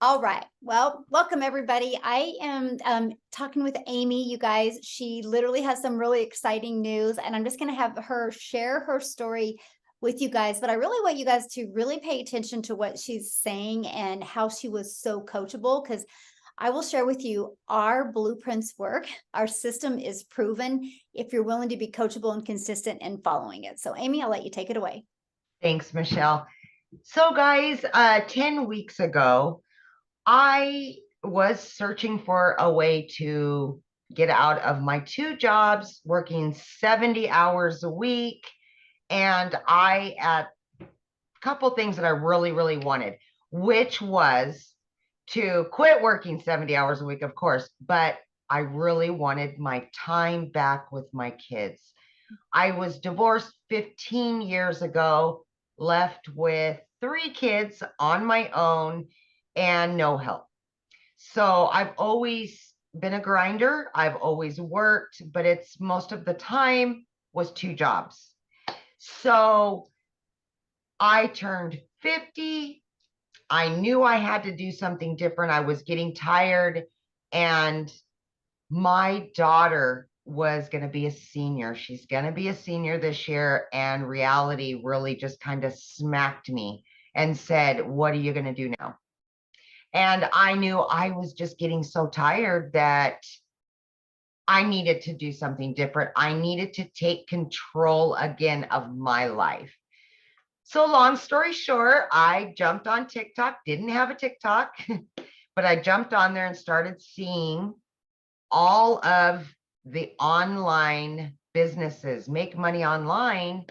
All right. Well, welcome everybody. I am talking with Amy, you guys. She literally has some really exciting news, and I'm just going to have her share her story with you guys. But I really want you guys to really pay attention to what she's saying and how she was so coachable, because I will share with you our blueprints work. Our system is proven if you're willing to be coachable and consistent in following it. So Amy, I'll let you take it away. Thanks, Michelle. So guys, 10 weeks ago, I was searching for a way to get out of my 2 jobs, working 70 hours a week. And I had a couple things that I really, really wanted, which was to quit working 70 hours a week, of course, but I really wanted my time back with my kids. I was divorced 15 years ago, left with 3 kids on my own and no help. So I've always been a grinder. I've always worked, but it's most of the time was 2 jobs. So I turned 50. I knew I had to do something different. I was getting tired, and my daughter was going to be a senior. She's going to be a senior this year, and reality really just kind of smacked me and said, "What are you going to do now?" And I knew I was just getting so tired that I needed to do something different. I needed to take control again of my life. So long story short, I jumped on TikTok, didn't have a TikTok, but I jumped on there and started seeing all of the online businesses make money online.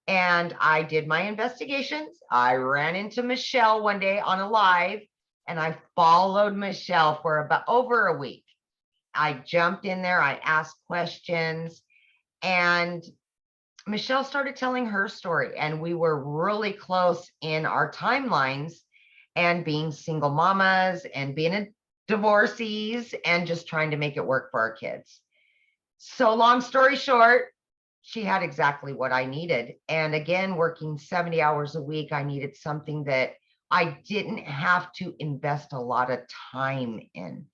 And I did my investigations. I ran into Michelle one day on a live, and I followed Michelle for about over a week. I jumped in there, I asked questions, and Michelle started telling her story, and we were really close in our timelines and being single mamas and being divorcees and just trying to make it work for our kids. So long story short, she had exactly what I needed. And again, working 70 hours a week, I needed something that I didn't have to invest a lot of time in.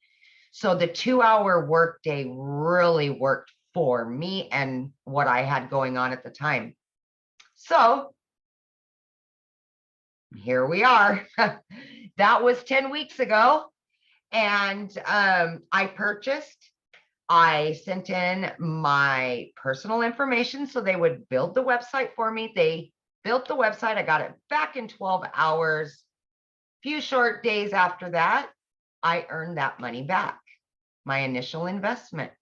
So the 2-hour workday really worked for me and what I had going on at the time. So here we are. That was 10 weeks ago. And I sent in my personal information so they would build the website for me. They built the website. I got it back in 12 hours. Few short days after that, I earned that money back, my initial investment.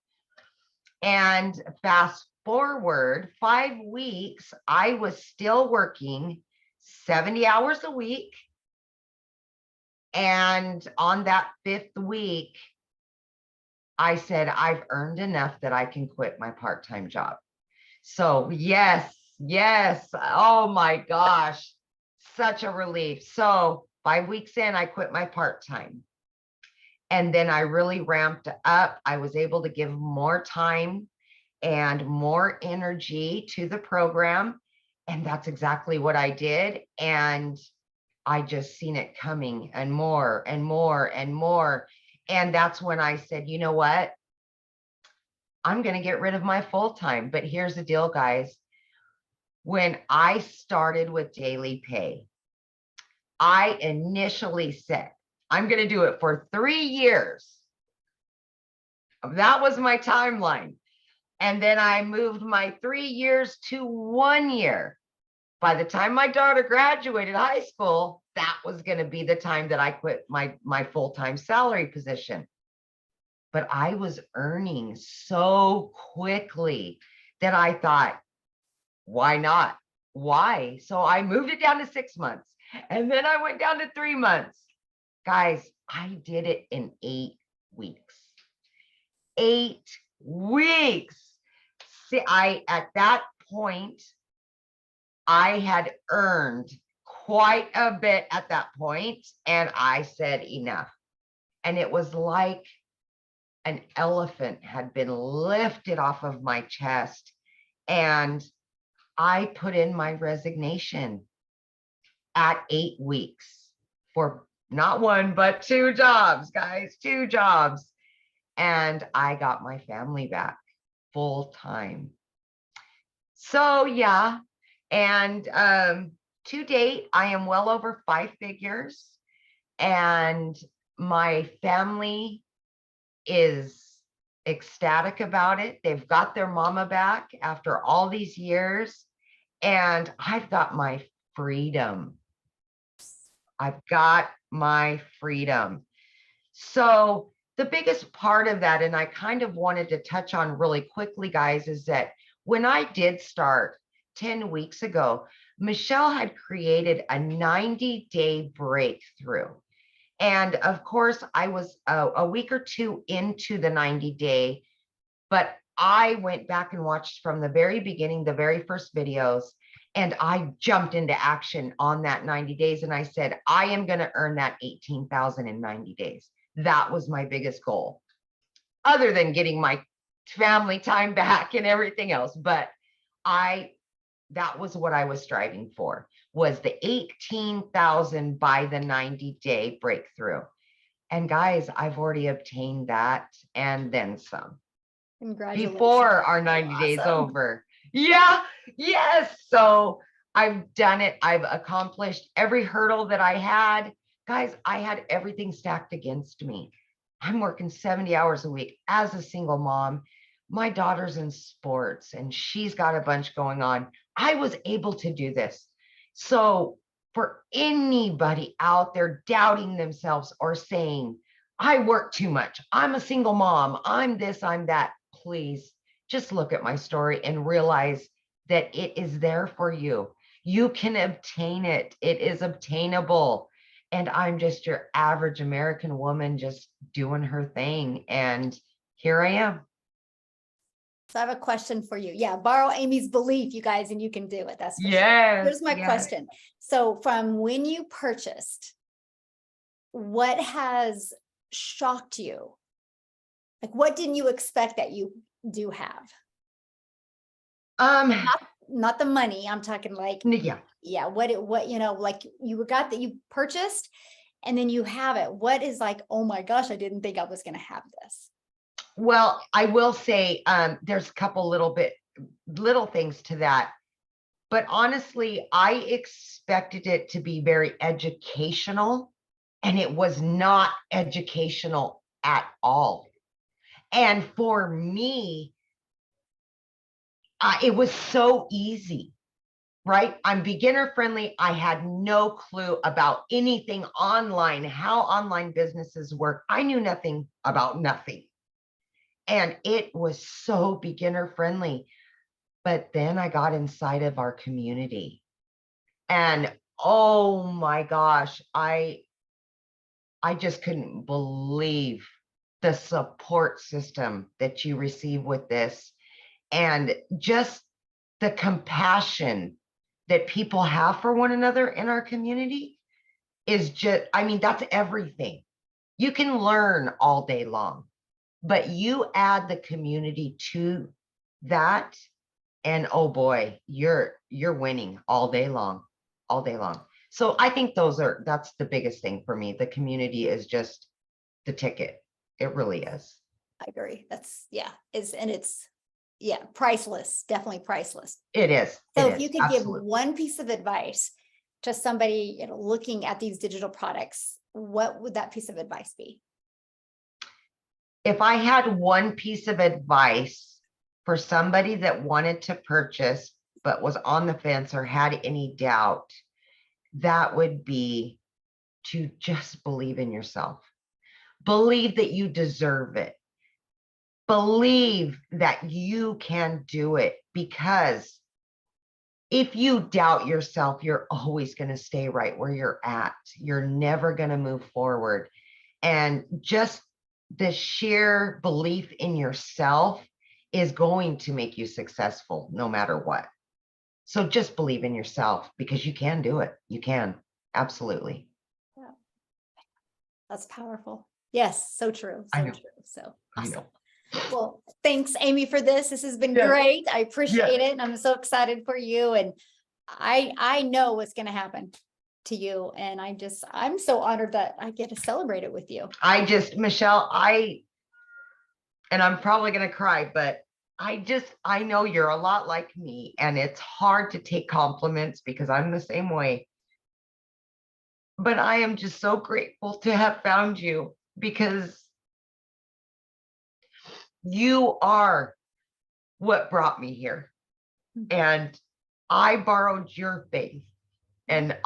And fast forward 5 weeks, I was still working 70 hours a week. And on that 5th week, I said, I've earned enough that I can quit my part-time job. So yes. Oh my gosh, such a relief. So 5 weeks in, I quit my part-time. And then I really ramped up. I was able to give more time and more energy to the program. And that's exactly what I did. And I just seen it coming and more and more and more. And that's when I said, you know what? I'm going to get rid of my full-time. But here's the deal, guys. When I started with daily pay, I initially said, I'm going to do it for 3 years. That was my timeline. And then I moved my 3 years to 1 year. By the time my daughter graduated high school, that was going to be the time that I quit my full-time salary position. But I was earning so quickly that I thought, why not? Why? So I moved it down to 6 months, and then I went down to 3 months. Guys, I did it in 8 weeks. 8 weeks. See, at that point, I had earned quite a bit at that point, and I said enough. And it was like an elephant had been lifted off of my chest, and I put in my resignation. at 8 weeks for not one, but 2 jobs, guys, 2 jobs. And I got my family back full time. So yeah. And to date, I am well over 5 figures, and my family is ecstatic about it. They've got their mama back after all these years, and I've got my freedom. I've got my freedom. So the biggest part of that, and I kind of wanted to touch on really quickly, guys, is that when I did start 10 weeks ago, Michelle had created a 90-day breakthrough. And of course, I was a week or two into the 90-day, but I went back and watched from the very beginning, the very first videos, and I jumped into action on that 90 days. And I said, I am going to earn that 18,000 in 90 days. That was my biggest goal, other than getting my family time back and everything else. But that was what I was striving for, was the 18,000 by the 90-day breakthrough. And guys, I've already obtained that and then some. Congratulations. Before our 90 days over. Yeah, yes. So I've done it. I've accomplished every hurdle that I had. Guys, I had everything stacked against me. I'm working 70 hours a week as a single mom. My daughter's in sports and she's got a bunch going on. I was able to do this. So for anybody out there doubting themselves or saying, I work too much, I'm a single mom, I'm this, I'm that, please just look at my story and realize that it is there for you. You can obtain it. It is obtainable. And I'm just your average American woman just doing her thing. And here I am. So I have a question for you. Yeah, borrow Amy's belief, you guys, and you can do it. That's for sure. Yes. Here's my question. So from when you purchased, what has shocked you? Like, what didn't you expect that you do have? Not the money. I'm talking like, yeah. What, you know, like you got that you purchased and then you have it. What is like, oh my gosh, I didn't think I was going to have this. Well, I will say there's a couple little things to that. But honestly, I expected it to be very educational, and it was not educational at all. And for me, it was so easy, right? I'm beginner friendly. I had no clue about anything online, how online businesses work. I knew nothing about nothing. And it was so beginner friendly. But then I got inside of our community and oh my gosh, I just couldn't believe the support system that you receive with this, and just the compassion that people have for one another in our community is just, I mean, that's everything. You can learn all day long, but you add the community to that, and oh boy, you're winning all day long, all day long. So I think that's the biggest thing for me. The community is just the ticket. It really is. I agree. That's, yeah, it's yeah, priceless, definitely priceless. It is. So if you could give one piece of advice to somebody, you know, looking at these digital products, what would that piece of advice be? If I had one piece of advice for somebody that wanted to purchase but was on the fence or had any doubt, that would be to just believe in yourself. Believe that you deserve it. Believe that you can do it, because if you doubt yourself, you're always going to stay right where you're at. You're never going to move forward. And just the sheer belief in yourself is going to make you successful no matter what. So just believe in yourself, because you can do it. You can. Absolutely. Yeah. That's powerful. Yes, so true. So true. So awesome. Well, thanks, Amy, for this. This has been great. I appreciate it. And I'm so excited for you. And I know what's going to happen. to you. And I'm so honored that I get to celebrate it with you. Michelle, and I'm probably going to cry, but I know you're a lot like me, and it's hard to take compliments because I'm the same way. But I am just so grateful to have found you, because you are what brought me here. And I borrowed your faith, and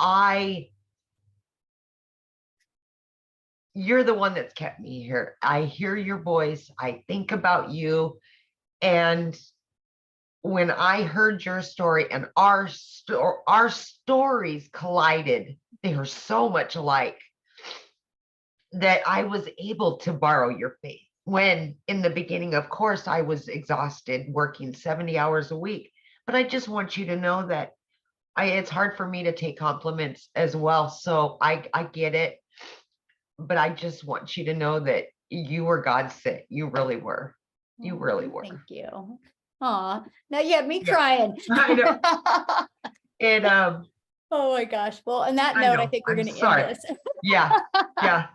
you're the one that's kept me here. I hear your voice. I think about you. And when I heard your story and our stories collided, they are so much alike, that I was able to borrow your faith. When in the beginning, of course, I was exhausted working 70 hours a week. But I just want you to know that it's hard for me to take compliments as well. So I get it. But I just want you to know that you were God sent. You really were. You really were. Thank you. Aw, now you have me Yeah, crying. I know. And Oh my gosh. Well, on that I note, I know. think we're I'm going to end sorry. this. Yeah. Yeah.